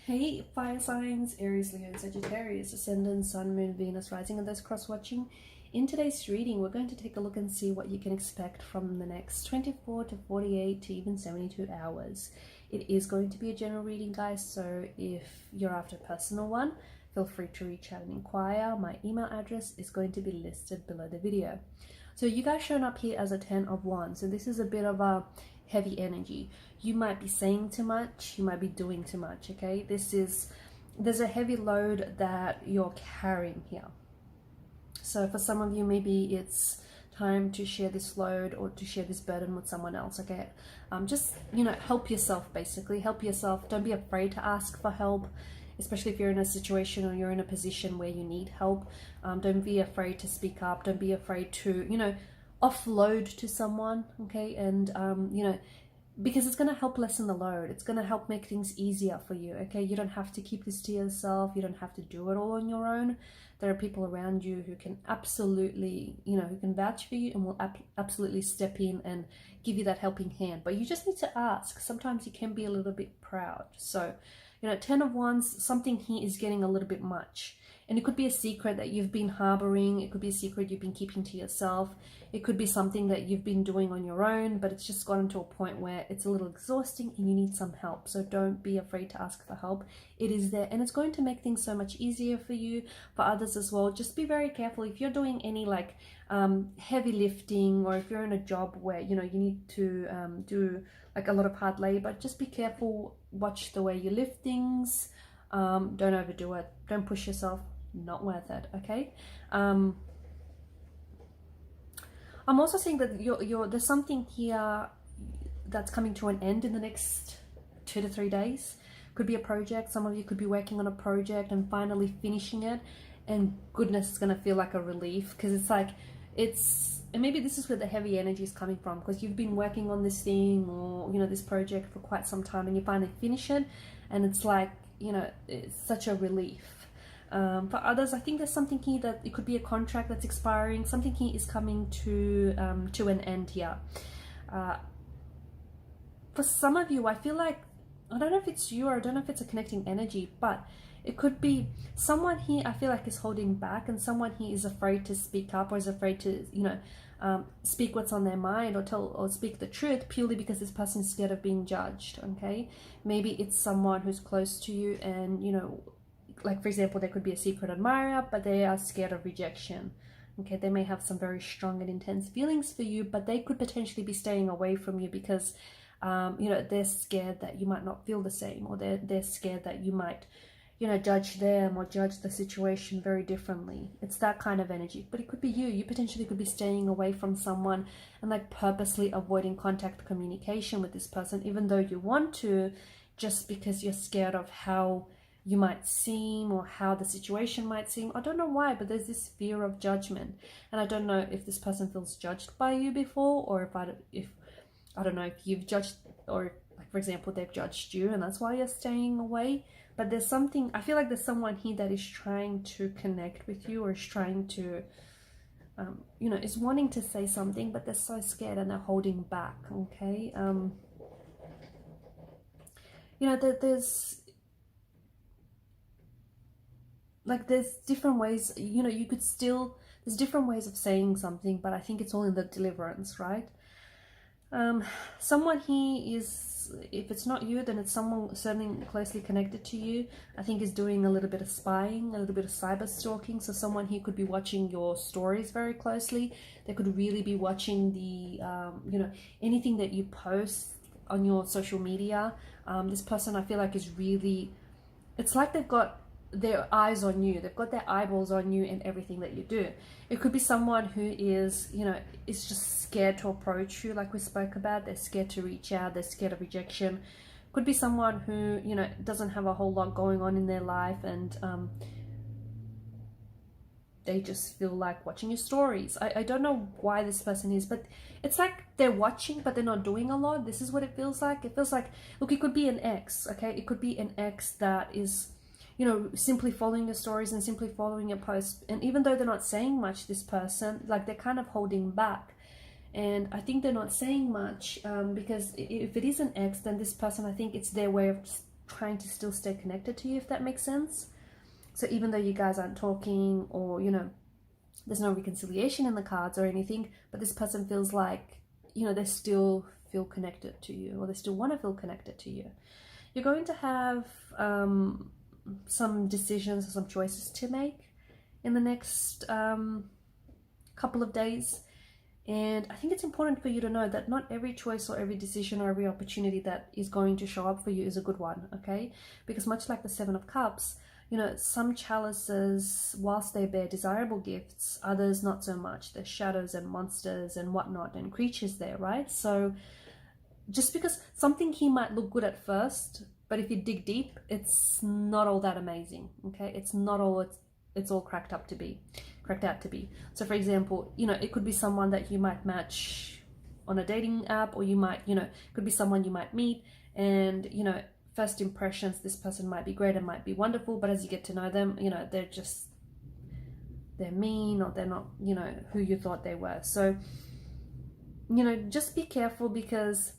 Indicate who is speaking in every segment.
Speaker 1: Hey, fire signs, Aries, Leo, Sagittarius, Ascendant, Sun, Moon, Venus, Rising, and those cross-watching. In today's reading, we're going to take a look and see what you can expect from the next 24 to 48 to even 72 hours. It is going to be a general reading, guys, so if you're after a personal one, feel free to reach out and inquire. My email address is going to be listed below the video. So you guys shown up here as a 10 of Wands, and this is a bit of a heavy energy. You might be saying too much, you might be doing too much, okay? There's a heavy load that you're carrying here. So for some of you, maybe it's time to share this load or to share this burden with someone else, okay? Just, help yourself, basically. Help yourself. Don't be afraid to ask for help, especially if you're in a situation or you're in a position where you need help. Don't be afraid to speak up. Don't be afraid to, offload to someone, okay? And, because it's going to help lessen the load. It's going to help make things easier for you, okay? You don't have to keep this to yourself. You don't have to do it all on your own. There are people around you who can absolutely, who can vouch for you and will absolutely step in and give you that helping hand. But you just need to ask. Sometimes you can be a little bit proud. So, 10 of Wands, something here is getting a little bit much. And it could be a secret that you've been harboring. It could be a secret you've been keeping to yourself. It could be something that you've been doing on your own, but it's just gotten to a point where it's a little exhausting and you need some help. So don't be afraid to ask for help. It is there, and it's going to make things so much easier for you, for others as well. Just be very careful if you're doing any heavy lifting, or if you're in a job where, you need to do a lot of hard labor. Just be careful. Watch the way you lift things. Don't overdo it. Don't push yourself. Not worth it, okay? I'm also seeing that there's something here that's coming to an end in the next 2 to 3 days. Could be a project. Some of you could be working on a project and finally finishing it, and goodness, it's gonna feel like a relief, because and maybe this is where the heavy energy is coming from, because you've been working on this thing or this project for quite some time, and you finally finish it, and it's like, it's such a relief. For others, I think there's something here that it could be a contract that's expiring. Something here is coming to an end here. For some of you, I feel like, I don't know if it's you or I don't know if it's a connecting energy, but it could be someone here I feel like is holding back, and someone here is afraid to speak up, or is afraid to, speak what's on their mind, or speak the truth, purely because this person is scared of being judged, okay? Maybe it's someone who's close to you, and, like for example, there could be a secret admirer, but they are scared of rejection. Okay, they may have some very strong and intense feelings for you, but they could potentially be staying away from you because, they're scared that you might not feel the same, or they're scared that you might, judge them or judge the situation very differently. It's that kind of energy. But it could be you. You potentially could be staying away from someone and purposely avoiding contact, communication with this person, even though you want to, just because you're scared of how you might seem or how the situation might seem. I don't know why, but there's this fear of judgment, and I don't know if this person feels judged by you before, or if I don't know if you've judged, or for example, they've judged you and that's why you're staying away. But there's something, I feel like there's someone here that is trying to connect with you, or is trying to is wanting to say something, but they're so scared and they're holding back, okay? There's different ways, there's different ways of saying something, but I think it's all in the deliverance, right? Someone here is, if it's not you, then it's someone certainly closely connected to you, I think is doing a little bit of spying, a little bit of cyber stalking. So someone here could be watching your stories very closely. They could really be watching the, anything that you post on your social media. This person, I feel like, is really, it's like they've got their eyes on you. They've got their eyeballs on you and everything that you do. It could be someone who is, is just scared to approach you, like we spoke about. They're scared to reach out. They're scared of rejection. Could be someone who, doesn't have a whole lot going on in their life, and they just feel like watching your stories. I don't know why this person is, but it's like they're watching, but they're not doing a lot. This is what it feels like. It feels like, look, it could be an ex, okay? It could be an ex that is, simply following your stories and simply following your posts. And even though they're not saying much, this person, they're kind of holding back. And I think they're not saying much because if it is an ex, then this person, I think it's their way of trying to still stay connected to you, if that makes sense. So even though you guys aren't talking, or, you know, there's no reconciliation in the cards or anything, but this person feels like, you know, they still feel connected to you, or they still want to feel connected to you. You're going to have some decisions or some choices to make in the next couple of days. And I think it's important for you to know that not every choice or every decision or every opportunity that is going to show up for you is a good one, okay? Because much like the Seven of Cups, you know, some chalices, whilst they bear desirable gifts, others not so much. There's shadows and monsters and whatnot and creatures there, right? So just because something here might look good at first, but if you dig deep, it's not all that amazing, okay? It's not all it's all cracked out to be. So for example, you know, it could be someone that you might match on a dating app, or you might, you know, could be someone you might meet, and, you know, first impressions, this person might be great and might be wonderful, but as you get to know them, you know, they're mean, or they're not, you know, who you thought they were. So, you know, just be careful, because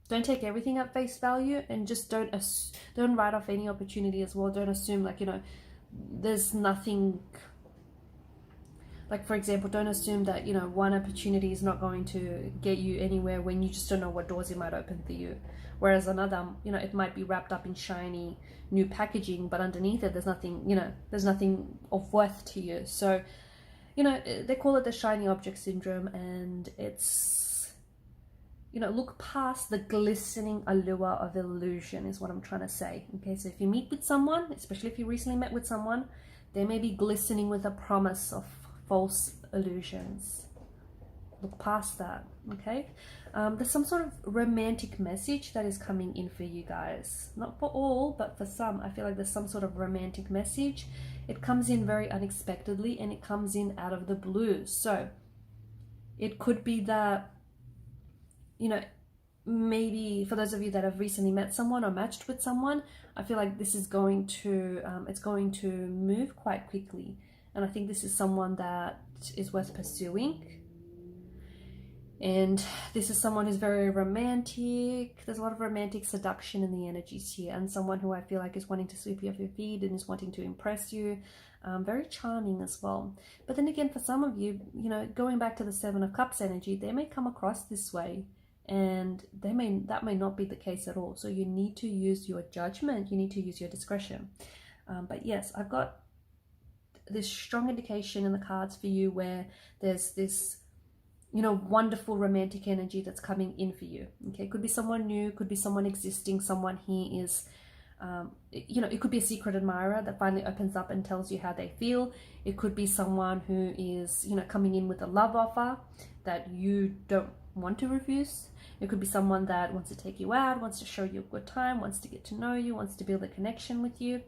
Speaker 1: don't take everything at face value, and just don't write off any opportunity as well. Don't assume, like, you know, there's nothing. Like, for example, don't assume that, you know, one opportunity is not going to get you anywhere when you just don't know what doors it might open for you. Whereas another, you know, it might be wrapped up in shiny new packaging, but underneath it, there's nothing, you know, there's nothing of worth to you. So, you know, they call it the shiny object syndrome, and it's, you know, look past the glistening allure of illusion is what I'm trying to say. Okay, so if you meet with someone, especially if you recently met with someone, they may be glistening with a promise of false illusions. Look past that, okay? There's some sort of romantic message that is coming in for you guys. Not for all, but for some. I feel like there's some sort of romantic message. It comes in very unexpectedly, and it comes in out of the blue. So it could be that, you know, maybe for those of you that have recently met someone or matched with someone, I feel like this is going to, it's going to move quite quickly. And I think this is someone that is worth pursuing. And this is someone who's very romantic. There's a lot of romantic seduction in the energies here. And someone who I feel like is wanting to sweep you off your feet and is wanting to impress you. Very charming as well. But then again, for some of you, you know, going back to the Seven of Cups energy, they may come across this way. And that may not be the case at all. So you need to use your judgment. You need to use your discretion. But yes, I've got this strong indication in the cards for you where there's this, you know, wonderful romantic energy that's coming in for you. Okay, could be someone new, could be someone existing, someone here is, you know, it could be a secret admirer that finally opens up and tells you how they feel. It could be someone who is, you know, coming in with a love offer that you don't want to refuse. It could be someone that wants to take you out, wants to show you a good time, wants to get to know you, wants to build a connection with you.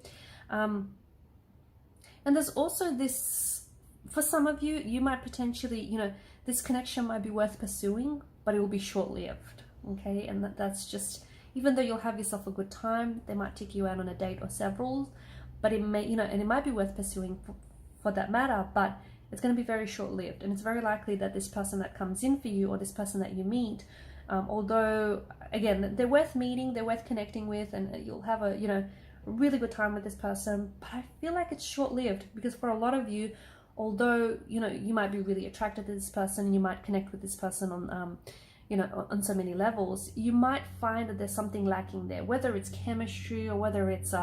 Speaker 1: And there's also this, for some of you, you might potentially, you know, this connection might be worth pursuing, but it will be short-lived, okay? And that's just, even though you'll have yourself a good time, they might take you out on a date or several, but it may, you know, and it might be worth pursuing for that matter, but it's going to be very short-lived. And it's very likely that this person that comes in for you, or this person that you meet, although, again, they're worth meeting, they're worth connecting with, and you'll have a, you know, really good time with this person, but I feel like it's short-lived, because for a lot of you, although, you know, you might be really attracted to this person, you might connect with this person on, you know, on so many levels, you might find that there's something lacking there, whether it's chemistry, or whether it's,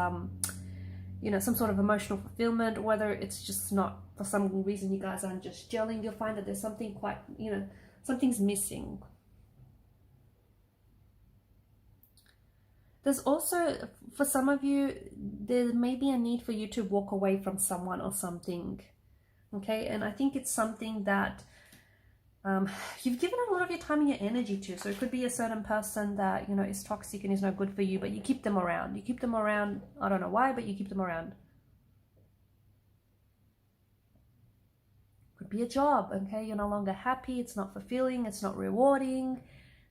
Speaker 1: you know, some sort of emotional fulfillment, or whether it's just not, for some reason you guys aren't just gelling. You'll find that there's something quite, you know, something's missing. There's also, for some of you, there may be a need for you to walk away from someone or something, okay? And I think it's something that you've given a lot of your time and your energy to. So it could be a certain person that, you know, is toxic and is not good for you, but you keep them around. You keep them around, I don't know why, but you keep them around. Could be a job, okay? You're no longer happy, it's not fulfilling, it's not rewarding.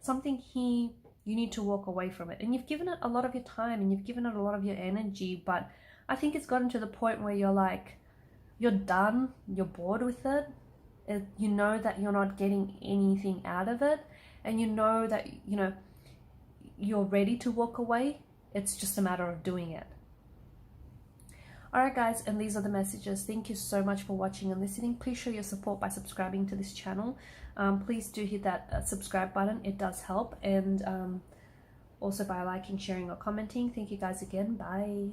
Speaker 1: Something here, you need to walk away from it. And you've given it a lot of your time and you've given it a lot of your energy, but I think it's gotten to the point where you're like, you're done, you're bored with it. You know that you're not getting anything out of it, and you know that, you know, you're ready to walk away, It's just a matter of doing it. Alright guys, and these are the messages. Thank you so much for watching and listening. Please show your support by subscribing to this channel. Please do hit that subscribe button. It does help. And also by liking, sharing or commenting. Thank you guys again. Bye.